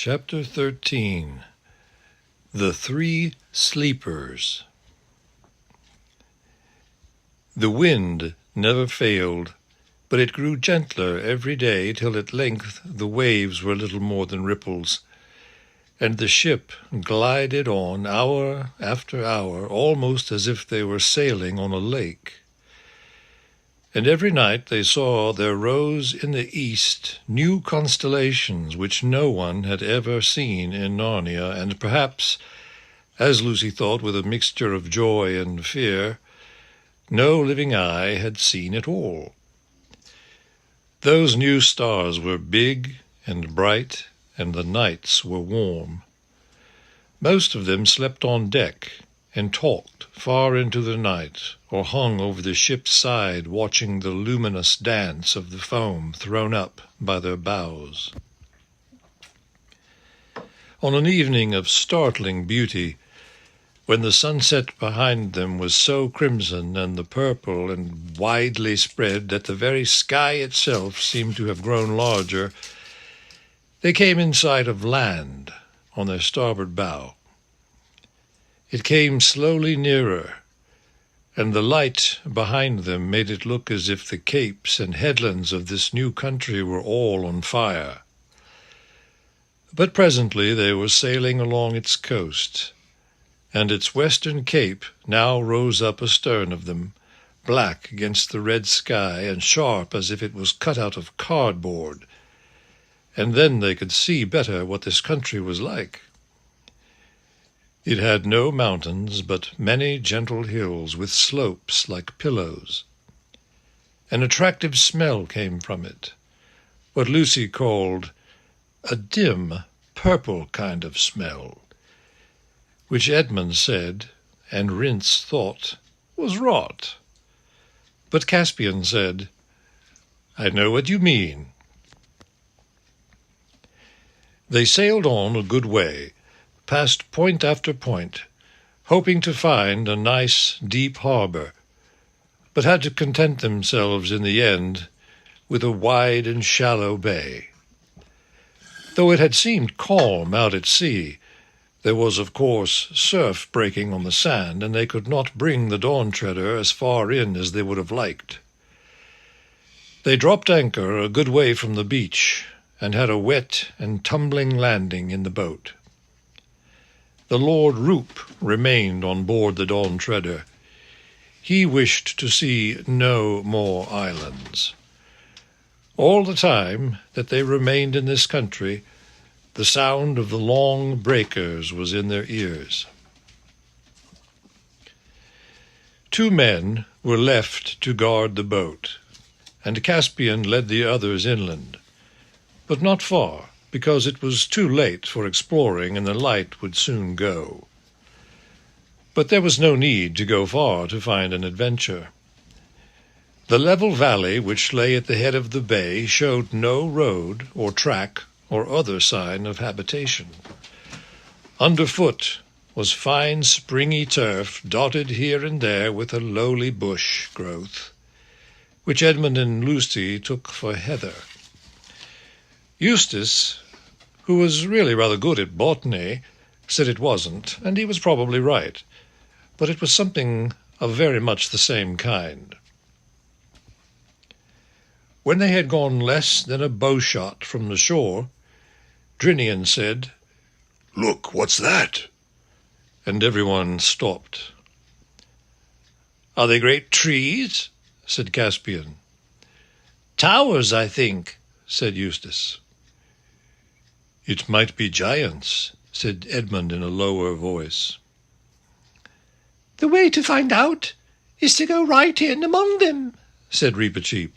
Chapter 13. The Three Sleepers. The wind never failed, but it grew gentler every day till at length the waves were little more than ripples, and the ship glided on hour after hour, almost as if they were sailing on a lake. And every night they saw there rose in the east new constellations which no one had ever seen in Narnia, and perhaps, as Lucy thought with a mixture of joy and fear, no living eye had seen at all. Those new stars were big and bright, and the nights were warm. Most of them slept on deck and talked far into the night, or hung over the ship's side watching the luminous dance of the foam thrown up by their bows. On an evening of startling beauty, when the sunset behind them was so crimson and the purple and widely spread that the very sky itself seemed to have grown larger, they came in sight of land on their starboard bow. It came slowly nearer, and the light behind them made it look as if the capes and headlands of this new country were all on fire. But presently they were sailing along its coast, and its western cape now rose up astern of them, black against the red sky and sharp as if it was cut out of cardboard, and then they could see better what this country was like. It had no mountains, but many gentle hills with slopes like pillows. An attractive smell came from it, what Lucy called a dim, purple kind of smell, which Edmund said, and Rince thought, was rot. But Caspian said, "I know what you mean." They sailed on a good way, past point after point, hoping to find a nice, deep harbor, but had to content themselves in the end with a wide and shallow bay. Though it had seemed calm out at sea, there was, of course, surf breaking on the sand, and they could not bring the Dawn Treader as far in as they would have liked. They dropped anchor a good way from the beach, and had a wet and tumbling landing in the boat. The Lord Roop remained on board the Dawn Treader. He wished to see no more islands. All the time that they remained in this country, the sound of the long breakers was in their ears. 2 men were left to guard the boat, and Caspian led the others inland, but not far, because it was too late for exploring and the light would soon go. But there was no need to go far to find an adventure. The level valley which lay at the head of the bay showed no road or track or other sign of habitation. Underfoot was fine springy turf, dotted here and there with a lowly bush growth, which Edmund and Lucy took for heather. Eustace, who was really rather good at botany, said it wasn't, and he was probably right, but it was something of very much the same kind. When they had gone less than a bowshot from the shore, Drinian said, "Look, what's that?" And everyone stopped. "Are they great trees?" said Caspian. "Towers, I think," said Eustace. "It might be giants," said Edmund in a lower voice. "The way to find out is to go right in among them," said Reepicheep,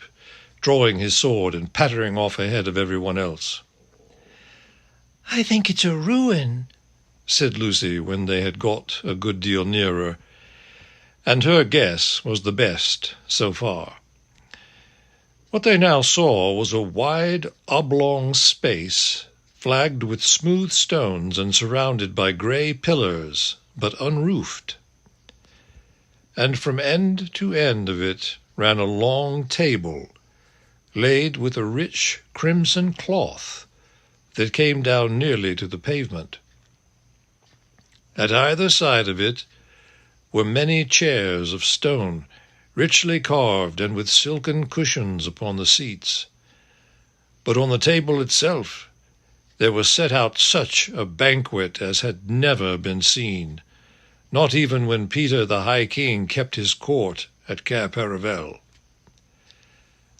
drawing his sword and pattering off ahead of everyone else. "I think it's a ruin," said Lucy when they had got a good deal nearer, and her guess was the best so far. What they now saw was a wide oblong space, flagged with smooth stones and surrounded by grey pillars, but unroofed. And from end to end of it ran a long table, laid with a rich crimson cloth, that came down nearly to the pavement. At either side of it were many chairs of stone, richly carved and with silken cushions upon the seats. But on the table itself there was set out such a banquet as had never been seen, not even when Peter the High King kept his court at Cair Paravel.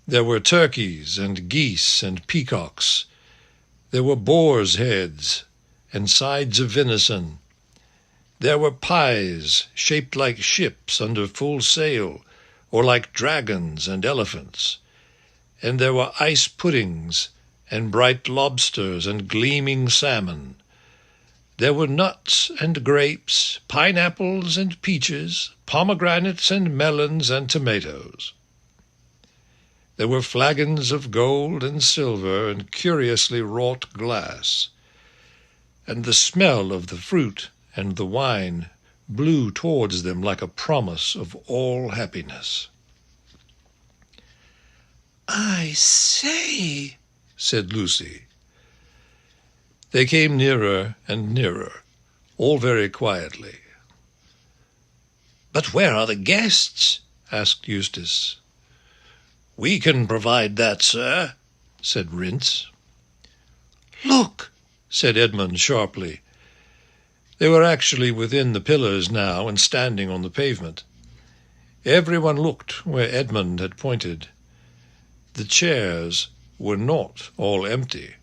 There were turkeys and geese and peacocks. There were boars' heads and sides of venison. There were pies shaped like ships under full sail, or like dragons and elephants. And there were ice puddings and bright lobsters and gleaming salmon. There were nuts and grapes, pineapples and peaches, pomegranates and melons and tomatoes. There were flagons of gold and silver and curiously wrought glass. And the smell of the fruit and the wine blew towards them like a promise of all happiness. "I say," said Lucy. They came nearer and nearer, all very quietly. "But where are the guests?" asked Eustace. "We can provide that, sir," said Rince. "Look," said Edmund sharply. They were actually within the pillars now and standing on the pavement. Everyone looked where Edmund had pointed. The chairs were not all empty.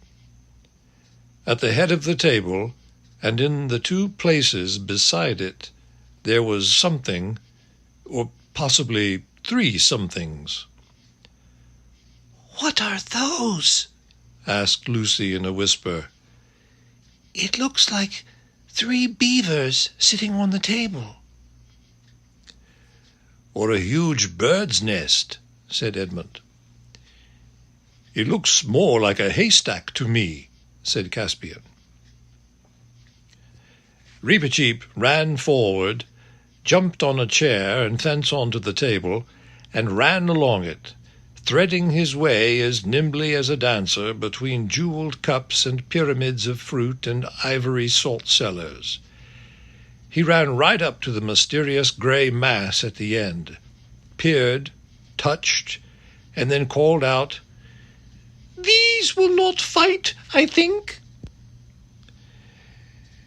At the head of the table, and in the two places beside it, there was something, or possibly three somethings. "What are those?" asked Lucy in a whisper. "It looks like 3 beavers sitting on the table." "Or a huge bird's nest," said Edmund. "It looks more like a haystack to me," said Caspian. Reepicheep ran forward, jumped on a chair and thence onto the table, and ran along it, threading his way as nimbly as a dancer between jewelled cups and pyramids of fruit and ivory salt cellars. He ran right up to the mysterious grey mass at the end, peered, touched, and then called out, "These will not fight, I think."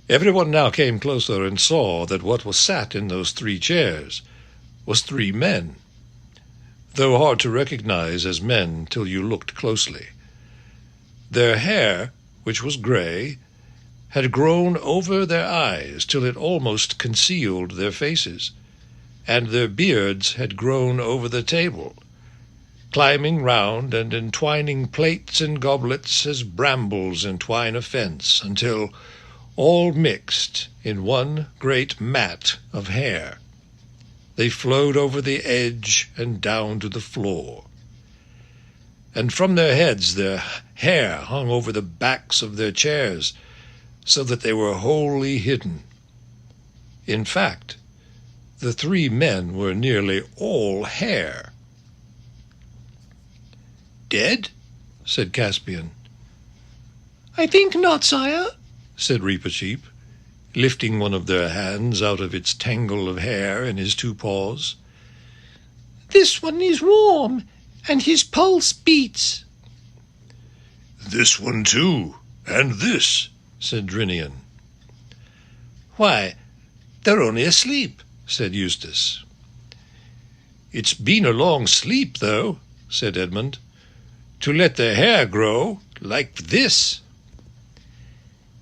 Everyone now came closer and saw that what was sat in those 3 chairs was 3 men, though hard to recognize as men till you looked closely. Their hair, which was grey, had grown over their eyes till it almost concealed their faces, and their beards had grown over the table, climbing round and entwining plates and goblets as brambles entwine a fence, until all mixed in one great mat of hair, they flowed over the edge and down to the floor. And from their heads their hair hung over the backs of their chairs, so that they were wholly hidden. In fact, the 3 men were nearly all hair. "Dead?" said Caspian. "I think not, sire," said Reepicheep, lifting one of their hands out of its tangle of hair in his 2 paws. "This one is warm, and his pulse beats." "This one too, and this," said Drinian. "Why, they're only asleep," said Eustace. "It's been a long sleep, though," said Edmund, "to let their hair grow like this."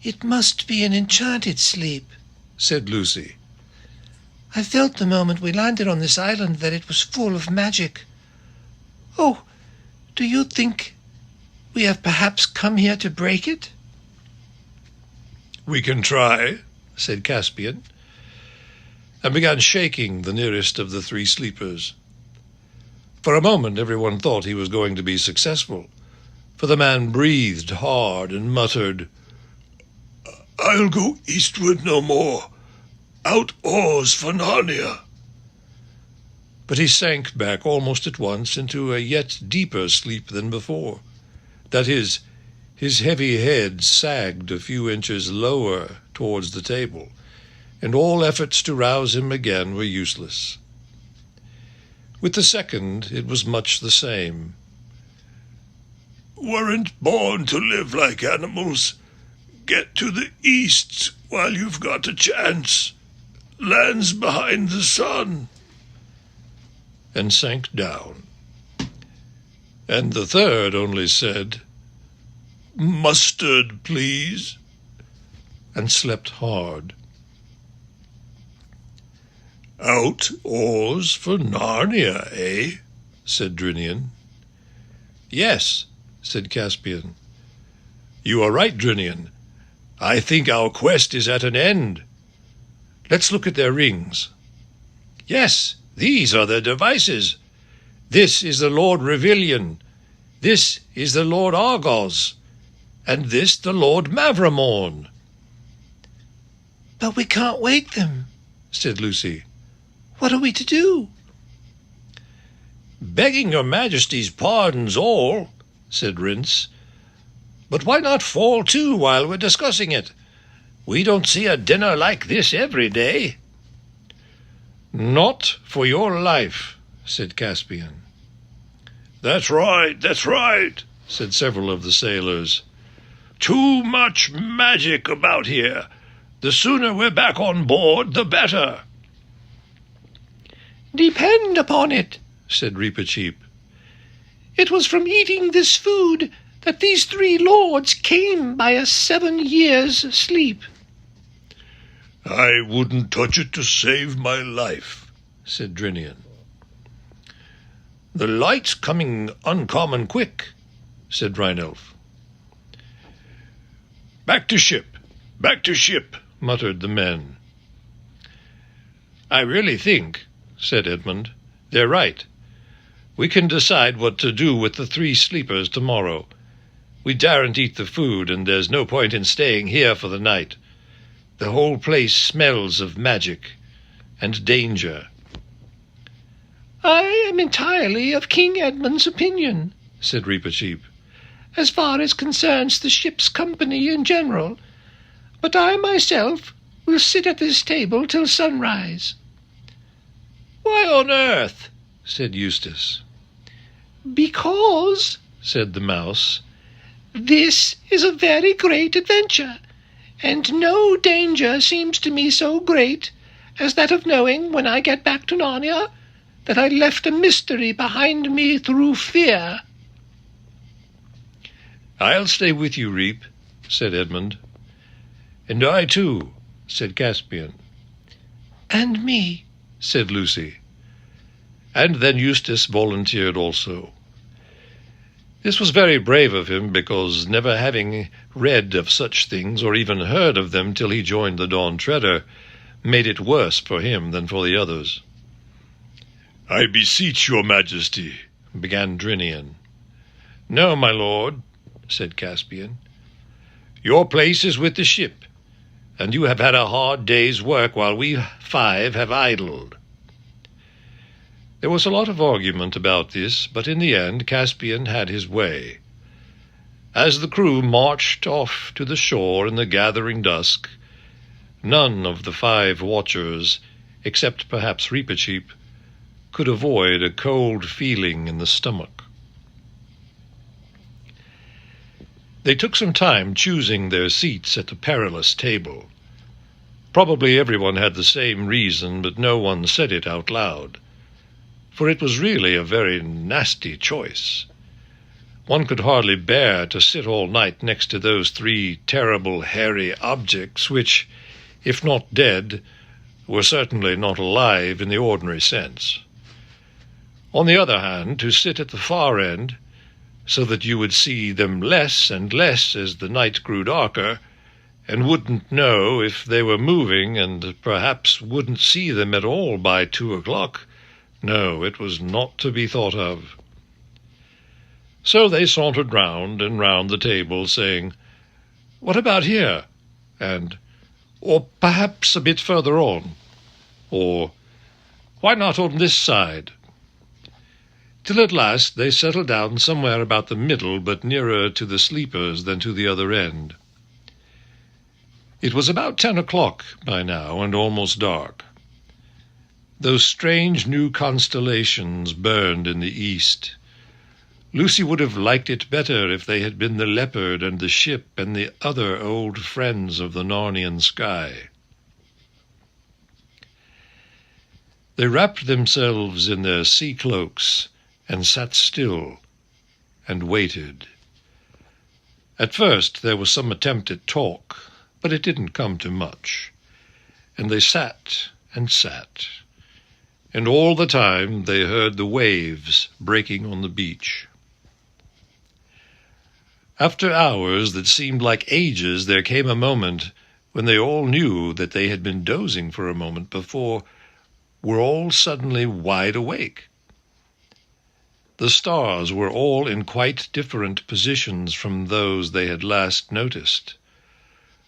"It must be an enchanted sleep," said Lucy. "I felt the moment we landed on this island that it was full of magic. Oh, do you think we have perhaps come here to break it?" "We can try," said Caspian, and began shaking the nearest of the 3 sleepers. For a moment everyone thought he was going to be successful, for the man breathed hard and muttered, "I'll go eastward no more. Out oars for Narnia." But he sank back almost at once into a yet deeper sleep than before. That is, His heavy head sagged a few inches lower towards the table, and all efforts to rouse him again were useless. With the second, it was much the same. "Weren't born to live like animals. Get to the east while you've got a chance. Land's behind the sun." And sank down. And the third only said, "Mustard, please," and slept hard. "Out oars for Narnia, eh?" said Drinian. "Yes," said Caspian. "You are right, Drinian. I think our quest is at an end. Let's look at their rings. Yes, these are their devices. This is the Lord Revilian. This is the Lord Argos. And this the Lord Mavramorn." "But we can't wake them," said Lucy. "What are we to do?" "Begging your Majesty's pardons all," said Rince, "but why not fall to while we're discussing it? We don't see a dinner like this every day." "Not for your life," said Caspian. That's right," said several of the sailors. "Too much magic about here. The sooner we're back on board, the better." "Depend upon it," said Reepicheep. "it was from eating this food that these 3 lords came by a 7 years' sleep." "I wouldn't touch it to save my life," said Drinian. "The light's coming uncommon quick," said Rheinelf. Back to ship," muttered the men. "I really think," said Edmund, "they're right. We can decide what to do with the 3 sleepers tomorrow. We daren't eat the food, and there's no point in staying here for the night. The whole place smells of magic and danger." "I am entirely of King Edmund's opinion," said Reepicheep. "as far as concerns the ship's company in general, but I myself will sit at this table till sunrise." "Why on earth?" said Eustace. "Because," said the mouse, "this is a very great adventure, and no danger seems to me so great as that of knowing, when I get back to Narnia, that I left a mystery behind me through fear." "I'll stay with you, Reep," said Edmund. "And I too," said Caspian. "And me," said Lucy. And then Eustace volunteered also. This was very brave of him, because never having read of such things, or even heard of them till he joined the Dawn Treader, made it worse for him than for the others. "I beseech your Majesty," began Drinian. "No, my lord," said Caspian. "Your place is with the ship, and you have had a hard day's work while we 5 have idled." There was a lot of argument about this, but in the end Caspian had his way. As the crew marched off to the shore in the gathering dusk, none of the 5 watchers, except perhaps Reepicheep, could avoid a cold feeling in the stomach. They took some time choosing their seats at the perilous table. Probably everyone had the same reason, but no one said it out loud, for it was really a very nasty choice. One could hardly bear to sit all night next to those 3 terrible hairy objects which, if not dead, were certainly not alive in the ordinary sense. On the other hand, to sit at the far end, so that you would see them less and less as the night grew darker, and wouldn't know if they were moving, and perhaps wouldn't see them at all by 2 o'clock, no, it was not to be thought of. So they sauntered round and round the table, saying, "What about here?" and, "Or perhaps a bit further on," or, "Why not on this side?" till at last they settled down somewhere about the middle, but nearer to the sleepers than to the other end. It was about 10 o'clock by now, and almost dark. Those strange new constellations burned in the east. Lucy would have liked it better if they had been the leopard and the ship and the other old friends of the Narnian sky. They wrapped themselves in their sea cloaks and sat still and waited. At first there was some attempt at talk, but it didn't come to much, and they sat and sat, and all the time they heard the waves breaking on the beach. After hours that seemed like ages, there came a moment when they all knew that they had been dozing for a moment before, were all suddenly wide awake. The stars were all in quite different positions from those they had last noticed.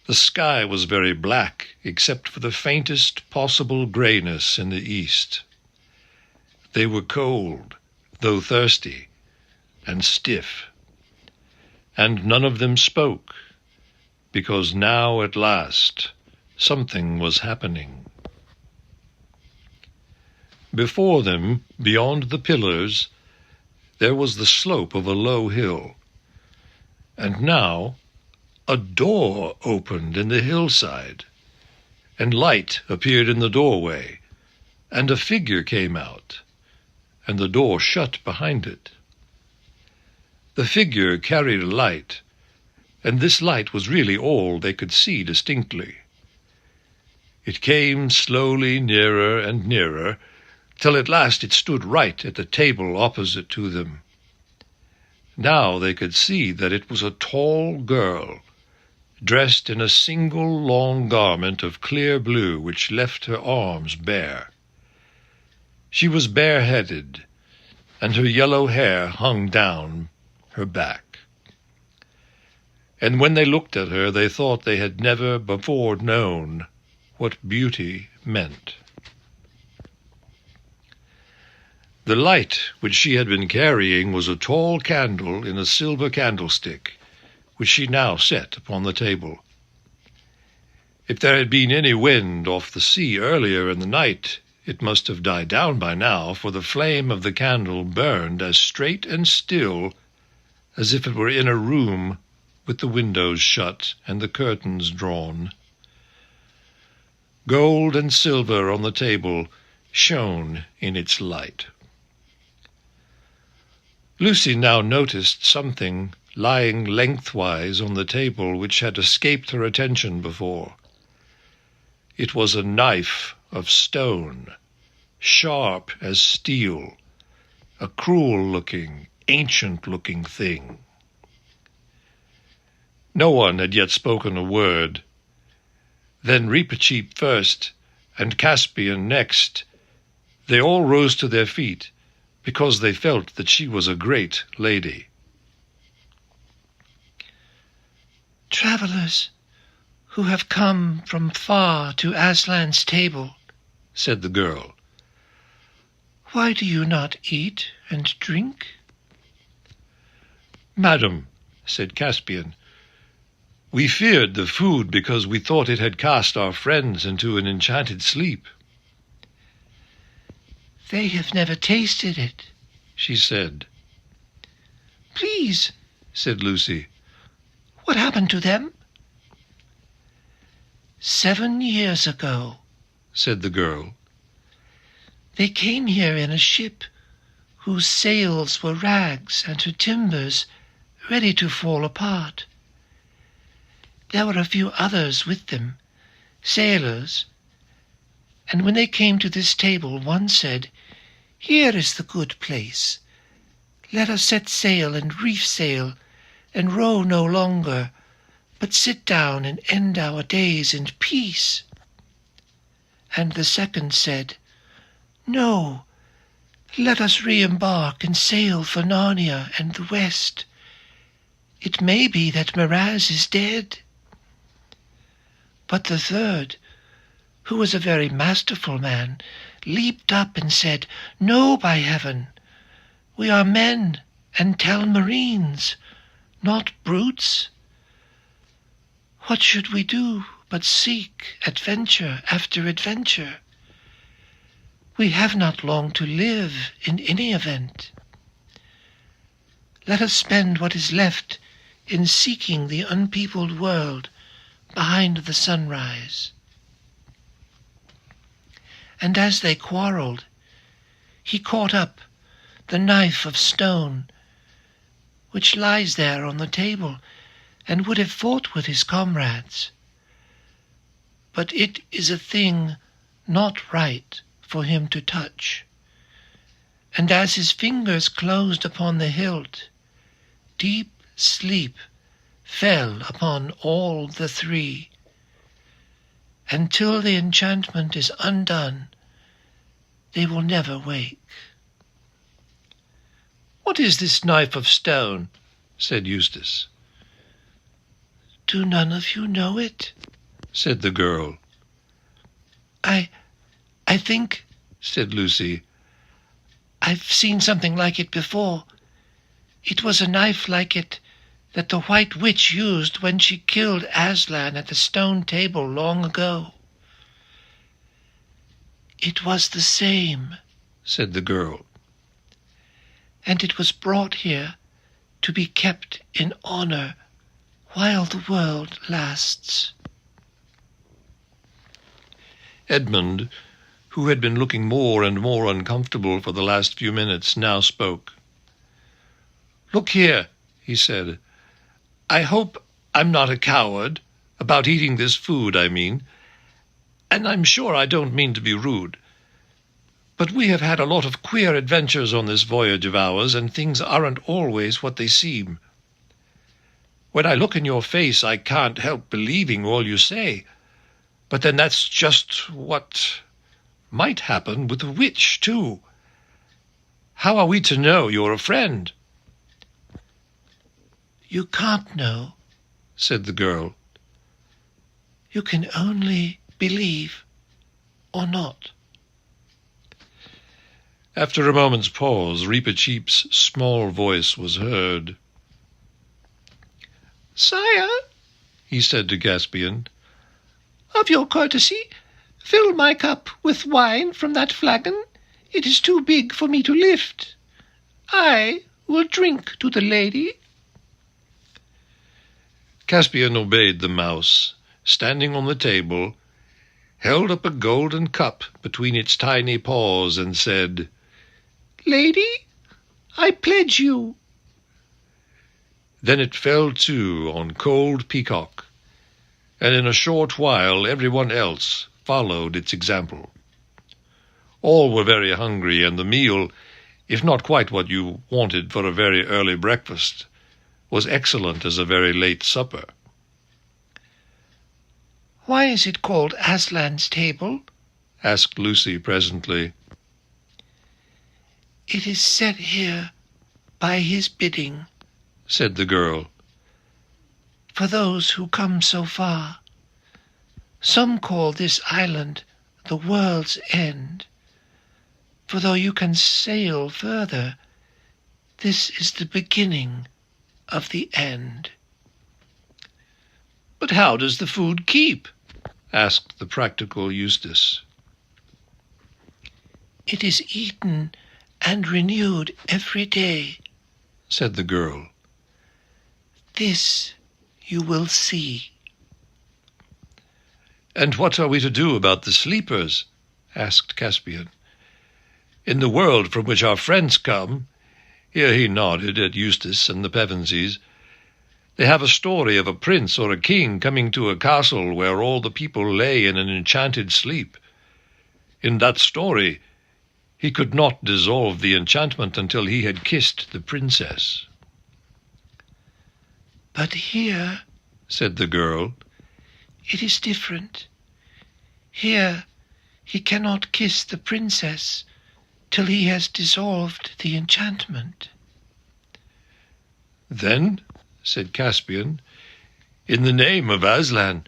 The sky was very black, except for the faintest possible grayness in the east. They were cold, though thirsty, and stiff. And none of them spoke, because now at last something was happening. Before them, beyond the pillars, there was the slope of a low hill, and now a door opened in the hillside, and light appeared in the doorway, and a figure came out, and the door shut behind it. The figure carried a light, and this light was really all they could see distinctly. It came slowly nearer and nearer, till at last it stood right at the table opposite to them. Now they could see that it was a tall girl, dressed in a single long garment of clear blue which left her arms bare. She was bareheaded, and her yellow hair hung down her back. And when they looked at her, they thought they had never before known what beauty meant. The light which she had been carrying was a tall candle in a silver candlestick, which she now set upon the table. If there had been any wind off the sea earlier in the night, it must have died down by now, for the flame of the candle burned as straight and still as if it were in a room with the windows shut and the curtains drawn. Gold and silver on the table shone in its light. Lucy now noticed something lying lengthwise on the table which had escaped her attention before. It was a knife of stone, sharp as steel, a cruel-looking, ancient-looking thing. No one had yet spoken a word. Then Reepicheep first, and Caspian next. They all rose to their feet, because they felt that she was a great lady. "Travellers who have come from far to Aslan's table," said the girl, "why do you not eat and drink?" "Madam," said Caspian, "we feared the food because we thought it had cast our friends into an enchanted sleep." "They have never tasted it," she said. "Please," said Lucy, "what happened to them?" "7 years ago," said the girl. "They came here in a ship whose sails were rags and her timbers ready to fall apart. There were a few others with them, sailors, and when they came to this table, one said, 'Here is the good place. Let us set sail and reef sail, and row no longer, but sit down and end our days in peace.' And the second said, 'No, let us re-embark and sail for Narnia and the West. It may be that Miraz is dead.' But the third, who was a very masterful man, leaped up and said, 'No, by heaven! We are men and Telmarines, not brutes. What should we do but seek adventure after adventure? We have not long to live in any event. Let us spend what is left in seeking the unpeopled world behind the sunrise. And as they quarrelled, he caught up the knife of stone, which lies there on the table, and would have fought with his comrades. But it is a thing not right for him to touch. And as his fingers closed upon the hilt, deep sleep fell upon all the three. Until the enchantment is undone, they will never wake. "What is this knife of stone?" said Eustace. "Do none of you know it?" said the girl. I think," said Lucy, "I've seen something like it before. It was a knife like it that the White Witch used when she killed Aslan at the stone table long ago." "It was the same," said the girl, "and it was brought here to be kept in honour while the world lasts." Edmund, who had been looking more and more uncomfortable for the last few minutes, now spoke. "Look here," he said. "I hope I'm not a coward, about eating this food, I mean, and I'm sure I don't mean to be rude. But we have had a lot of queer adventures on this voyage of ours, and things aren't always what they seem. When I look in your face, I can't help believing all you say, but then that's just what might happen with the witch, too. How are we to know you're a friend?" "You can't know," said the girl. "You can only believe or not." After a moment's pause, Reepicheep's small voice was heard. "Sire," he said to Caspian, "of your courtesy, fill my cup with wine from that flagon. It is too big for me to lift. I will drink to the lady." Caspian obeyed the mouse, standing on the table, held up a golden cup between its tiny paws, and said, "Lady, I pledge you." Then it fell to on cold Peacock, and in a short while everyone else followed its example. All were very hungry, and the meal, if not quite what you wanted for a very early breakfast, was excellent as a very late supper. "Why is it called Aslan's table?" asked Lucy presently. "It is set here by his bidding," said the girl. "for those who come so far. Some call this island the world's end, for though you can sail further, this is the beginning of the end." "But how does the food keep?" asked the practical Eustace. "It is eaten and renewed every day," said the girl. "This you will see." "And what are we to do about the sleepers?" asked Caspian. "In the world from which our friends come," here he nodded at Eustace and the Pevensies, "they have a story of a prince or a king coming to a castle where all the people lay in an enchanted sleep. In that story, he could not dissolve the enchantment until he had kissed the princess." "But here," said the girl, "it is different. Here he cannot kiss the princess till he has dissolved the enchantment." "Then," said Caspian, "in the name of Aslan,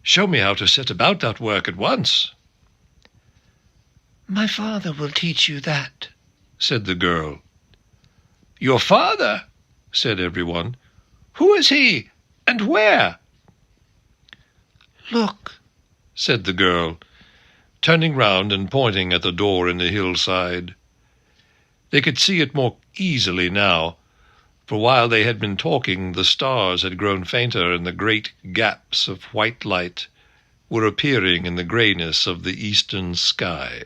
show me how to set about that work at once." "My father will teach you that," said the girl. "Your father?" said everyone. "Who is he, and where?" "Look," said the girl, turning round and pointing at the door in the hillside. They could see it more easily now, for while they had been talking the stars had grown fainter, and the great gaps of white light were appearing in the greyness of the eastern sky.